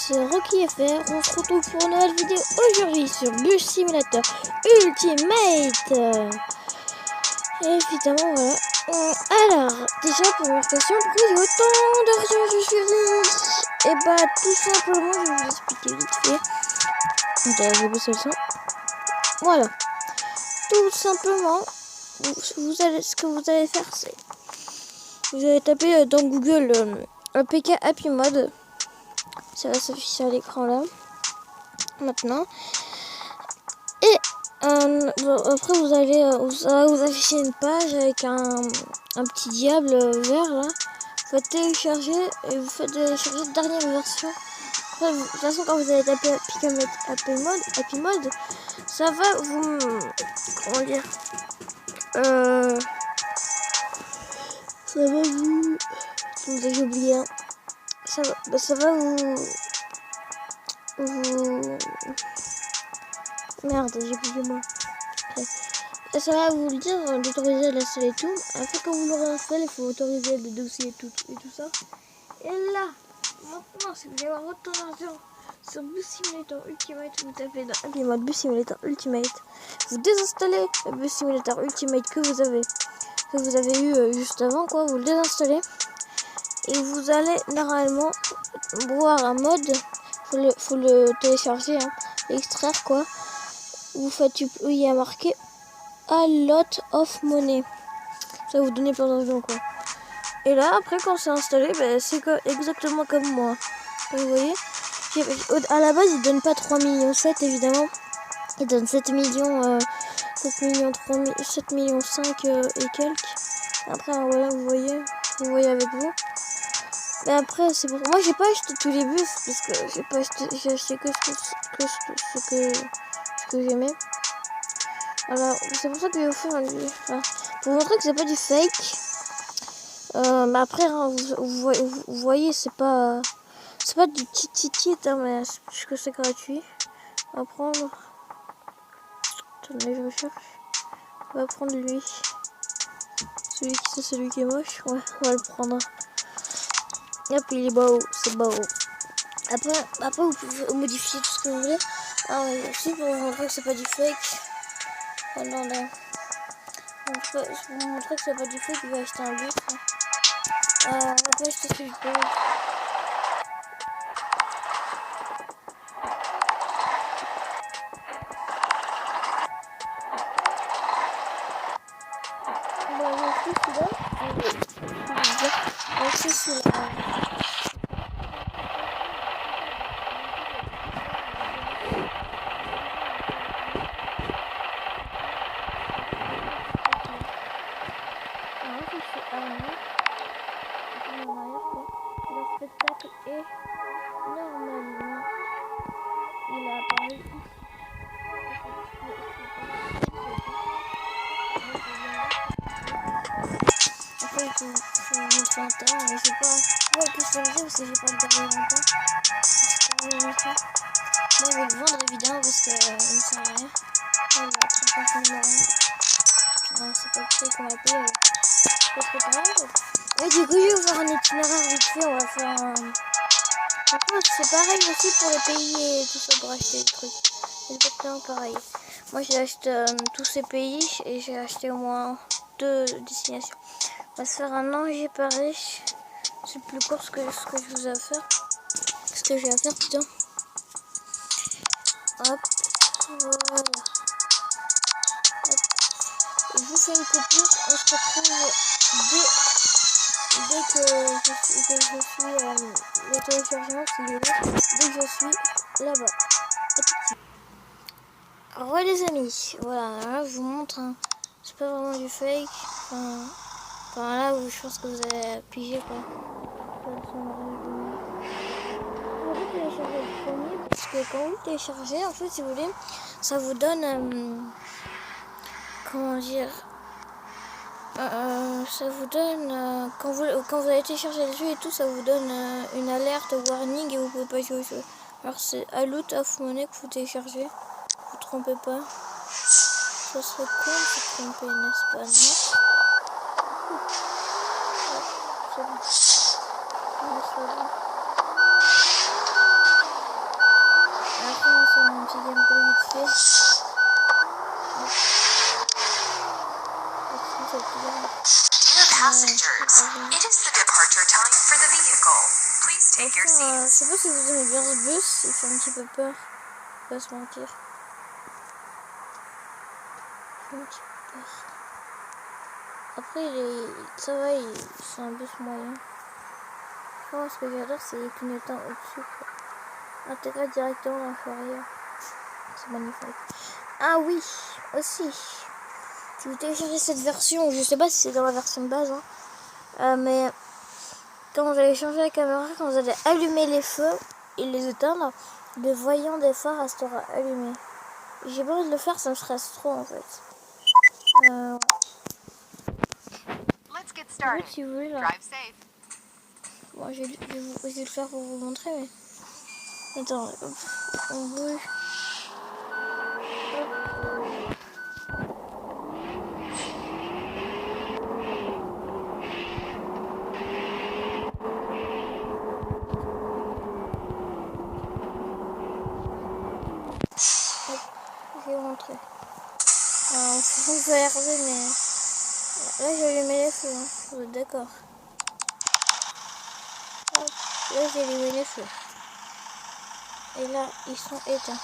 c'est Rocky FR, on se retrouve pour une nouvelle vidéo aujourd'hui sur Bus Simulator Ultimate. Et évidemment voilà. Alors, déjà première question, pourquoi j'ai autant d'argent, je suis riche? Et bah tout simplement, je vais vous expliquer vite fait. Attends, je vais baisser le son. Voilà. Tout simplement, ce que vous allez faire, c'est vous allez taper dans Google APK Happy Mode. Ça va s'afficher à l'écran là. Maintenant. Et après vous allez ça va vous afficher une page avec un petit diable vert là. Vous faites télécharger et vous faites télécharger la dernière version. Après, de toute façon quand vous allez taper Happy Mode, ça va vous comment dire ça va vous j'ai oublié hein. Ça va vous merde j'ai oublié moi. Ça va vous le dire d'autoriser à l'installer tout. Après quand vous l'aurez installé, il faut autoriser le dossier et tout ça. Et là, maintenant si vous voulez avoir autant d'argent sur Bus Simulator Ultimate, vous tapez dans Happy Mode Bus Simulator Ultimate. Vous désinstallez le Bus Simulator Ultimate que vous avez eu juste avant quoi, vous le désinstallez. Et vous allez normalement voir un mode, faut le télécharger, hein, extraire quoi. Vous faites, il y a marqué A lot of money. Ça va vous donner plein d'argent quoi. Et là après quand c'est installé, c'est exactement comme moi. Vous voyez, à la base il donne pas 3 millions 7 évidemment. Il donne 7 millions 7 millions 5 et quelques. Après voilà vous voyez avec vous. Mais après c'est pour moi j'ai pas acheté tous les bus parce que j'ai acheté que ce que j'aimais. Alors c'est pour ça que je vais vous faire un vidéo. Enfin, pour vous montrer que c'est pas du fake. Mais après hein, vous voyez c'est pas du titit hein, mais c'est que c'est gratuit. On va prendre. Attendez je recherche. On va prendre lui. Celui qui est moche. Ouais on va le prendre. Et puis il est beau, c'est beau. Après vous pouvez modifier tout ce que vous voulez. Ah oui, aussi pour vous montrer que c'est pas du fake. Oh non, là. Je vais vous montrer que c'est pas du fake, je vais acheter un bus. On va pas acheter celui de beau. On va acheter celui-là. On va acheter celui-là. Le spectacle est normalement il a apparu ici. Après il faut vous montrer un temps, mais j'ai pas customiser parce que j'ai pas le dernier temps. Moi je vais le vendre évidemment parce que il me sert à rien. Voilà, 35 000 €. C'est pas le prix qu'on va payer. C'est trop grave. Et du coup je vais vous faire un itinéraire vite fait, on va faire un... Par contre c'est pareil aussi pour les pays et tout ça pour acheter des trucs. C'est exactement pareil. Moi j'ai acheté tous ces pays et j'ai acheté au moins 2 destinations. On va se faire un Angers Paris. C'est plus court ce que je vous ai à faire. Ce que j'ai à faire plutôt. Hop, voilà. Hop. Je vous fais une coupure, on se retrouve dès que je suis le téléchargement, dès que je suis là-bas. Alors ouais les amis, voilà, là je vous montre, hein. C'est pas vraiment du fake, enfin là où je pense que vous allez piger quoi. Vous télécharger le premier parce que quand vous le téléchargez, en fait si vous voulez, ça vous donne, comment dire, ça vous donne, quand vous allez télécharger le jeu et tout, ça vous donne une alerte warning et vous pouvez pas jouer au jeu. Alors c'est A lot of money que vous téléchargez. Vous trompez pas. Ça serait con de se tromper, n'est-ce pas? Non. C'est bon. C'est bon. commencer un petit gameplay vite fait. Dear passengers, it is the departure time for the vehicle. Please take your Je seats. sais pas si vous aimez bien ce bus, il fait un petit peu peur. Faut pas se mentir. Il fait un petit peu peur. Après, ça va, c'est un bus moyen. Moi, ce que j'adore, c'est les clignotants au-dessus. Intégré directement dans le ferrière. C'est magnifique. Ah oui, aussi. Si vous téléchargez cette version, je sais pas si c'est dans la version de base, hein, mais quand vous allez changer la caméra, quand vous allez allumer les feux et les éteindre, le voyant des phares restera allumé. J'ai pas envie de le faire, ça me stresse trop en fait. Let's get En fait, started. si vous voulez, là. Drive safe. Bon, je vais essayer de le faire pour vous montrer, mais. Attends, hop, on bouge. Hop. Hop, je vais vous montrer. Alors, faut que je vais regarder, mais. Là, j'ai allumé les feux, hein. Vous êtes d'accord? Hop, là, j'ai allumé les feux. Et là, ils sont éteints.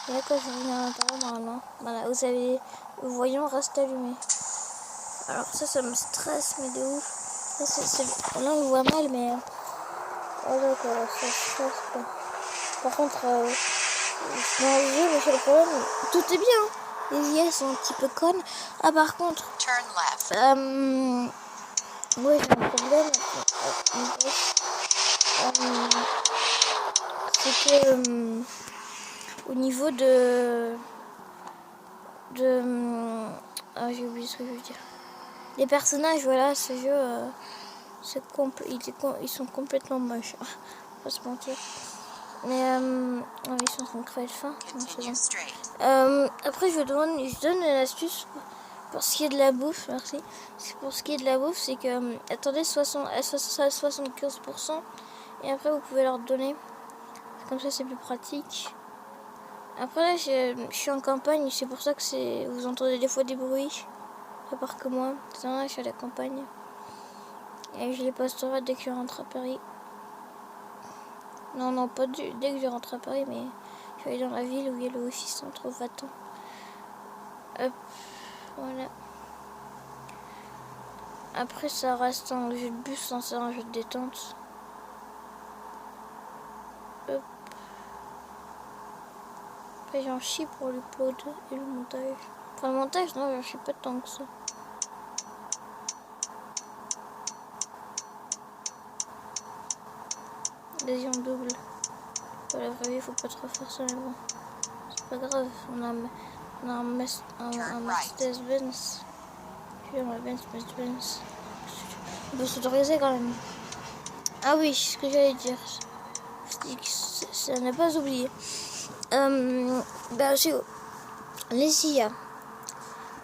Et là, quand je reviens à l'intérieur, normalement, voilà, vous avez le voyant reste allumé. Alors ça me stresse, mais de ouf. Ça, là, on le voit mal, mais... voilà, quoi, ça stresse, quoi. Par contre, dans le jeu, le seul problème, tout est bien. Les IA sont un petit peu connes. Ah, par contre... Turn left. ouais, j'ai un problème. C'est que... au niveau de... ah, j'ai oublié ce que je veux dire. Les personnages, voilà, ce jeu, ils sont complètement moches. Faut pas se mentir. Mais ils sont en train de crever de faim. Non, c'est bon. Après, je donne une astuce pour ce qui est de la bouffe. Merci. Pour ce qui est de la bouffe, c'est que attendez à 75% et après vous pouvez leur donner. Comme ça, c'est plus pratique. Après là, je suis en campagne, c'est pour ça que vous entendez des fois des bruits. À part que moi, je suis à la campagne. Et je les posterai dès que je rentre à Paris. Non, pas dès que je rentre à Paris, mais je vais aller dans la ville où il y a le wifi sans trop va-t-on. Hop, voilà. Après, ça reste un jeu de bus, c'est un jeu de détente. Hop. Après, j'en chie pour l'upload et le montage. Enfin, le montage, non, j'en chie pas tant que ça. Vas-y, on double. Dans la vraie vie, faut pas trop faire ça, mais bon. C'est pas grave, on a un Mercedes-Benz. Je suis un Mercedes-Benz. On peut s'autoriser quand même. Ah oui, ce que j'allais dire. Ça n'a pas oublié. Les IA.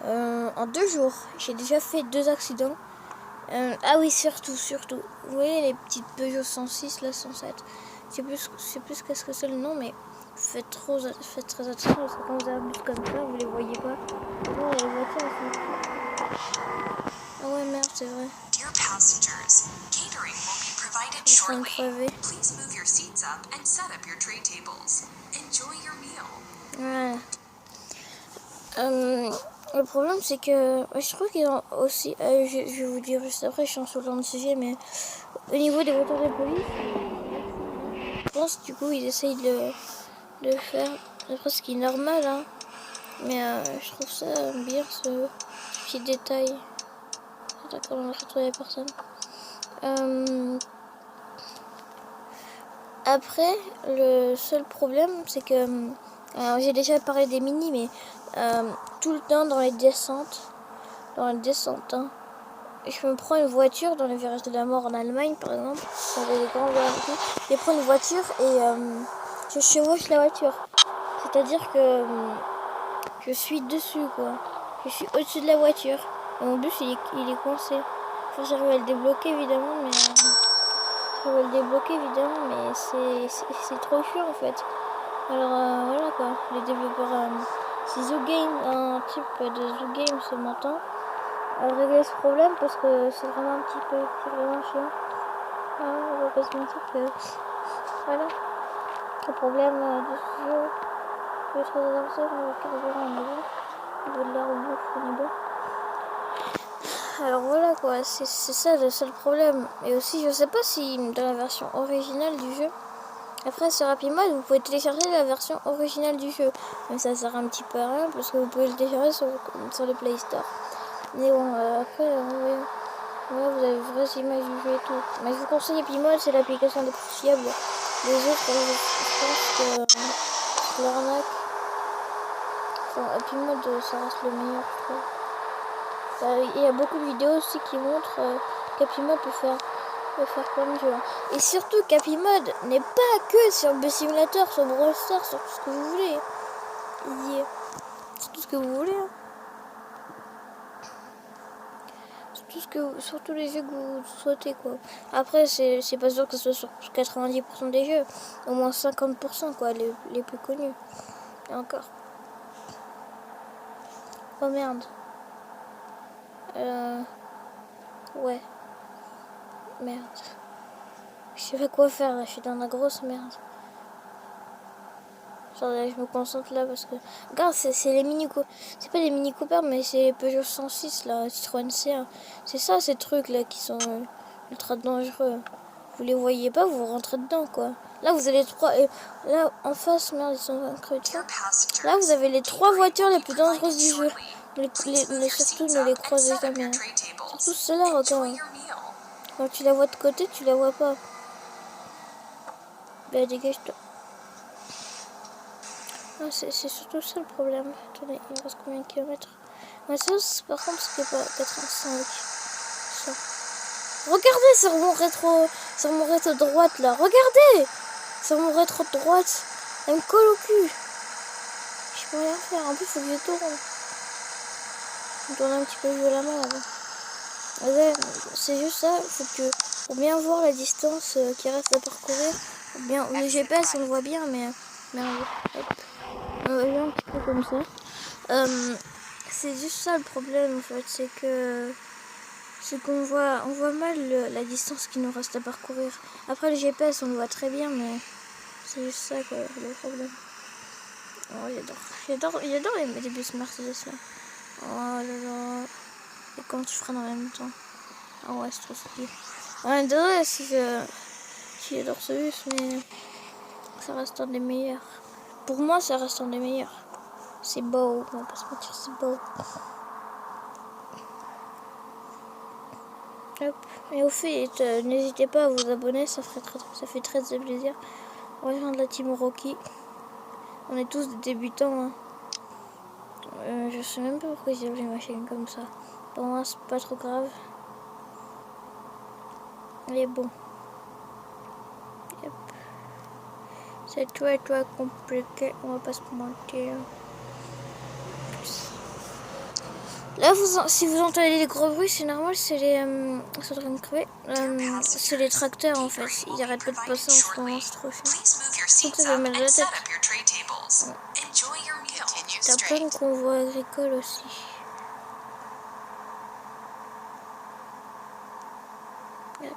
En 2 jours, j'ai déjà fait 2 accidents. Ah oui, surtout. Vous voyez les petites Peugeot 106, là 107. Je sais plus qu'est-ce que c'est le nom, mais faites très attention parce que quand vous avez un bus comme ça, vous les voyez pas. Non, les voitures, elles sont... Ah ouais, merde, c'est vrai. Dear passengers, catering will be provided shortly. Please move your seats up and set up your tray tables. Enjoy your meal. Voilà. Le problème, c'est que je trouve qu'ils ont aussi... je vais vous dire juste après, je suis en sur le sujet, mais au niveau des voitures de police, je pense du coup ils essayent de le faire. Après, ce qui est normal, hein. Mais je trouve ça bien, ce petit détail. D'accord, on va retrouver la personne. Après, le seul problème, c'est que... j'ai déjà parlé des mini, mais tout le temps dans les descentes, hein, je me prends une voiture dans les virages de la mort en Allemagne, par exemple. Des grands virages, je prends une voiture et je chevauche la voiture. C'est-à-dire que je suis dessus, quoi. Je suis au-dessus de la voiture. Et mon bus, il est coincé. Faut que j'arrive à le débloquer, évidemment, mais c'est trop chiant, en fait. Alors voilà quoi, les développeurs, si Zoo Game, un type de Zoo Game ce matin, a réglé ce problème parce que c'est vraiment un petit peu, c'est vraiment chiant. Voilà, on va pas se mentir que, voilà, le problème de ce jeu est très avancé, on va carrément en niveau, au niveau de la rebouffe, on est bon. Alors voilà quoi, c'est ça le seul problème. Et aussi, je sais pas si dans la version originale du jeu, après sur Happy Mode, vous pouvez télécharger la version originale du jeu. Mais ça sert un petit peu à rien parce que vous pouvez le télécharger sur le Play Store. Mais bon, après, voilà, vous avez vraies images du jeu et tout. Mais je vous conseille Happy Mode, c'est l'application la plus fiable. Les autres, je pense que c'est l'arnaque. Enfin, Happy Mode, ça reste le meilleur, je trouve. Il y a beaucoup de vidéos aussi qui montrent qu'Happy Mode peut faire plein de jeux. Et surtout qu'Happy Mode n'est pas que sur Bus Simulator, sur Brawl Stars, sur tout ce que vous voulez. Il y est sur tout ce que vous voulez. Sur tous les jeux que vous souhaitez quoi. Après c'est pas sûr que ce soit sur 90% des jeux. Au moins 50% quoi, les plus connus. Et encore. Oh merde. Ouais. Merde. Je sais pas quoi faire là, je suis dans la grosse merde. Attendez, je me concentre là parce que... Regarde, c'est les mini Cooper. C'est pas les mini Cooper, mais c'est les Peugeot 106 là, Citroën C1. C'est ça ces trucs là qui sont ultra dangereux. Vous les voyez pas, vous rentrez dedans quoi. Là vous avez les trois... Et là en face, merde, ils sont incroyables. Là vous avez les trois voitures les plus dangereuses du jeu. Mais surtout ne les croisez jamais. Surtout celle-là, regarde. Quand tu la vois de côté, tu la vois pas. Bah dégage-toi. Ah, c'est surtout ça le problème. Attendez, il me reste combien de kilomètres? Ouais, ça, par contre, c'était pas 85. Ça. Regardez sur mon rétro droite là. Regardez sur mon rétro droite. Elle me colle au cul. Je peux rien faire. En plus, il faut que je tourne. Je tourne un petit peu violemment là. Ouais, c'est juste ça. Faut bien voir la distance qui reste à parcourir. Bien, le GPS, on le voit bien, mais merde. Hop. On va un petit peu comme ça. C'est juste ça le problème en fait, c'est qu'on voit mal la distance qui nous reste à parcourir. Après le GPS on le voit très bien, mais c'est juste ça quoi le problème. Oh j'adore les bus Mercedes là. Oh là là. Et quand tu freines en même temps. Ah ouais c'est trop stylé. Ouais désolé si j'adore ce bus, mais ça reste un des meilleurs. Pour moi ça reste un des meilleurs. C'est beau, on va pas se mentir, c'est beau. Hop. Et au fait, n'hésitez pas à vous abonner, ça fait très plaisir. On rejoint de la team Rocky. On est tous des débutants. Hein. Je sais même pas pourquoi j'ai appelé ma chaîne comme ça. Pour moi, c'est pas trop grave. Mais bon. Hop. C'est toi compliqué, on va pas se mentir. Là, si vous entendez des gros bruits, c'est normal, c'est les... c'est en train de crever. C'est les tracteurs, en fait. Ils arrêtent pas de passer en ce moment, c'est trop chiant. Tout ça fait mal à la tête. T'as plein de convois agricoles aussi. Yep.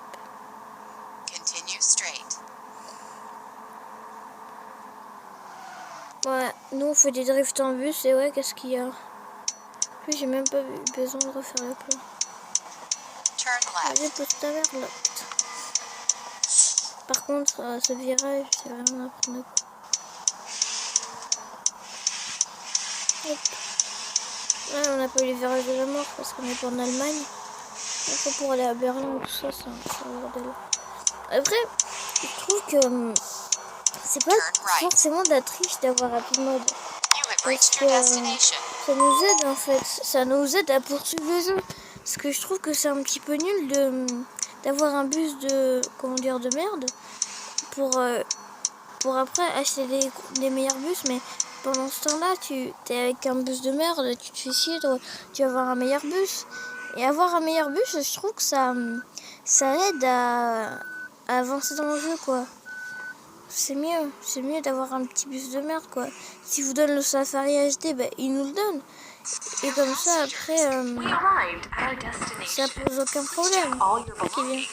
Ouais, nous on fait des drifts en bus et ouais, qu'est-ce qu'il y a? Puis j'ai même pas eu besoin de refaire le plan. Allez, pousse ta merde là. Par contre, ce virage, c'est vraiment n'importe quoi. Hop. Là, on n'a pas eu les virages de la mort parce qu'on est pas en Allemagne. Après, pour aller à Berlin, tout ça, c'est un bordel. Après, je trouve que c'est pas forcément de la triche d'avoir Happy Mode. Parce que ça nous aide en fait. Ça nous aide à poursuivre le jeu. Parce que je trouve que c'est un petit peu nul d'avoir un bus de merde pour après acheter des meilleurs bus. Mais pendant ce temps-là, tu es avec un bus de merde, tu te fais chier, tu vas avoir un meilleur bus. Et avoir un meilleur bus, je trouve que ça aide à avancer dans le jeu quoi. c'est mieux d'avoir un petit bus de merde quoi. S'il vous donne le Safari HD, bah, il nous le donne. Et comme ça après, ça pose aucun problème. Okay.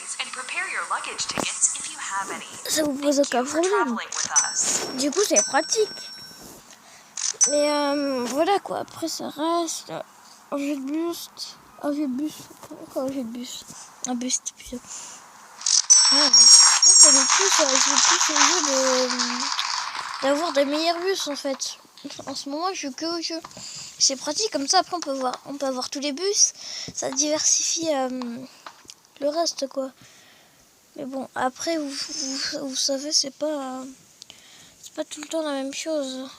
Ça vous pose aucun problème. Du coup c'est pratique. Mais voilà quoi, après ça reste un jeu de bus. Un jeu de bus. Quoi, un jeu de bus? Un bust plutôt. Ah, ça nous pousse d'avoir des meilleurs bus en fait. En ce moment je joue que au jeu. C'est pratique comme ça, après on peut avoir tous les bus. Ça diversifie le reste quoi. Mais bon, après vous savez c'est pas tout le temps la même chose.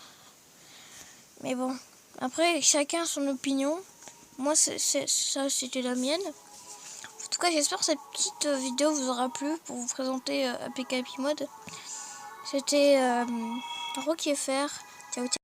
Mais bon, après chacun son opinion. Moi ça c'était la mienne. En tout cas j'espère que cette petite vidéo vous aura plu pour vous présenter APK Happy Mode. C'était Rocky FR. Ciao ciao.